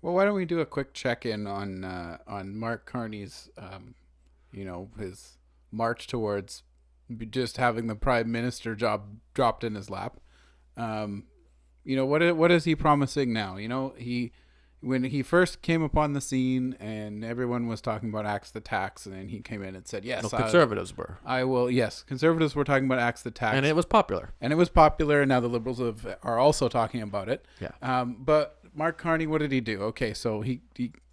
Well, why don't we do a quick check-in on Mark Carney's, his march towards just having the prime minister job dropped in his lap. Um, what is he promising now? He when he first came upon the scene and everyone was talking about axe the tax, and then he came in and said, No, "Yes, conservatives were, I will." Yes, conservatives were talking about axe the tax, and it was popular. and now the liberals are also talking about it. Yeah. But Mark Carney, what did he do? Okay, so he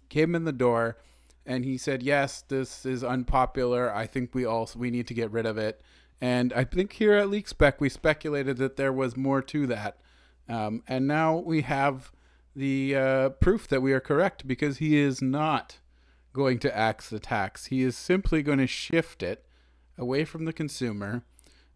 came in the door, and he said, "Yes, this is unpopular. I think we need to get rid of it." And I think here at LeakSpec we speculated that there was more to that, and now we have the proof that we are correct, because he is not going to axe the tax. He is simply going to shift it away from the consumer,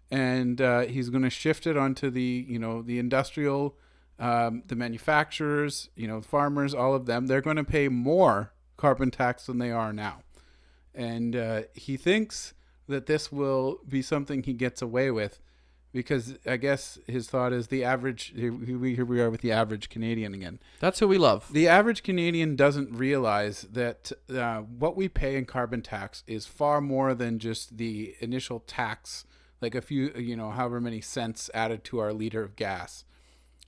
and he's going to shift it onto the industrial, the manufacturers, farmers, all of them. They're going to pay more carbon tax than they are now, and he thinks that this will be something he gets away with, because I guess his thought is the average. Here we are with the average Canadian again. That's who we love. The average Canadian doesn't realize that what we pay in carbon tax is far more than just the initial tax, like a few, however many cents added to our liter of gas.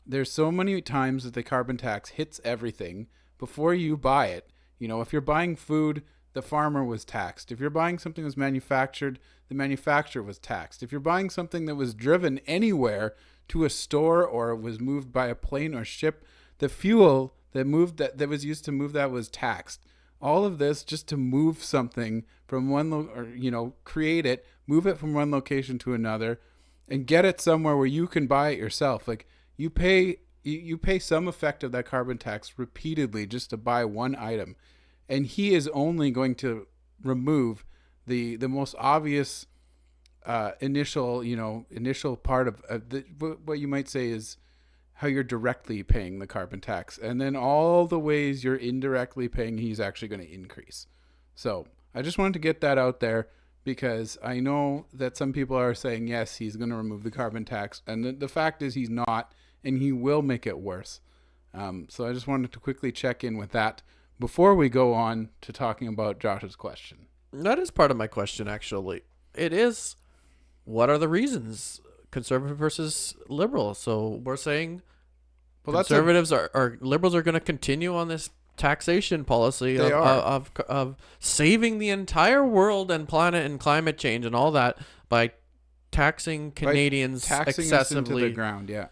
There's so many times that the carbon tax hits everything before you buy it. If you're buying food, the farmer was taxed. If you're buying something that's manufactured, the manufacturer was taxed. If you're buying something that was driven anywhere to a store or was moved by a plane or ship, the fuel that was used to move that was taxed. All of this just to move something from create it, move it from one location to another, and get it somewhere where you can buy it yourself. Like you pay some effect of that carbon tax repeatedly just to buy one item, and he is only going to remove the most obvious initial part of what you might say is how you're directly paying the carbon tax, and then all the ways you're indirectly paying, he's actually going to increase. So I just wanted to get that out there, because I know that some people are saying, yes, he's going to remove the carbon tax, and the fact is he's not, and he will make it worse. So I just wanted to quickly check in with that before we go on to talking about Josh's question. That is part of my question, actually. It is, what are the reasons, conservative versus liberal? So we're saying conservatives are liberals are going to continue on this taxation policy of saving the entire world and planet and climate change and all that by taxing Canadians taxing excessively us into the ground. Yeah,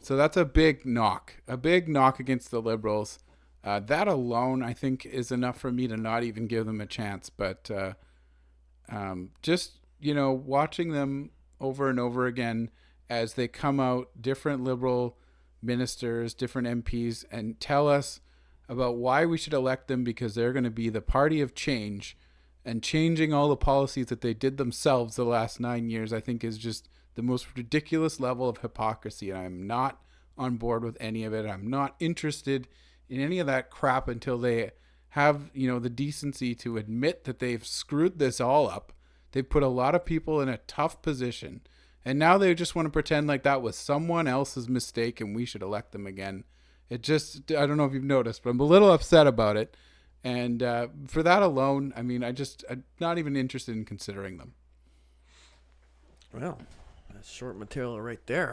so that's a big knock against the liberals. That alone, I think, is enough for me to not even give them a chance. But just watching them over and over again as they come out, different liberal ministers, different MPs, and tell us about why we should elect them, because they're going to be the party of change, and changing all the policies that they did themselves the last 9 years, I think is just the most ridiculous level of hypocrisy. And I'm not on board with any of it. I'm not interested in any of that crap until they have, the decency to admit that they've screwed this all up. They've put a lot of people in a tough position, and now they just want to pretend like that was someone else's mistake and we should elect them again. I don't know if you've noticed, but I'm a little upset about it. And for that alone, I mean, I'm not even interested in considering them. Well, that's short material right there.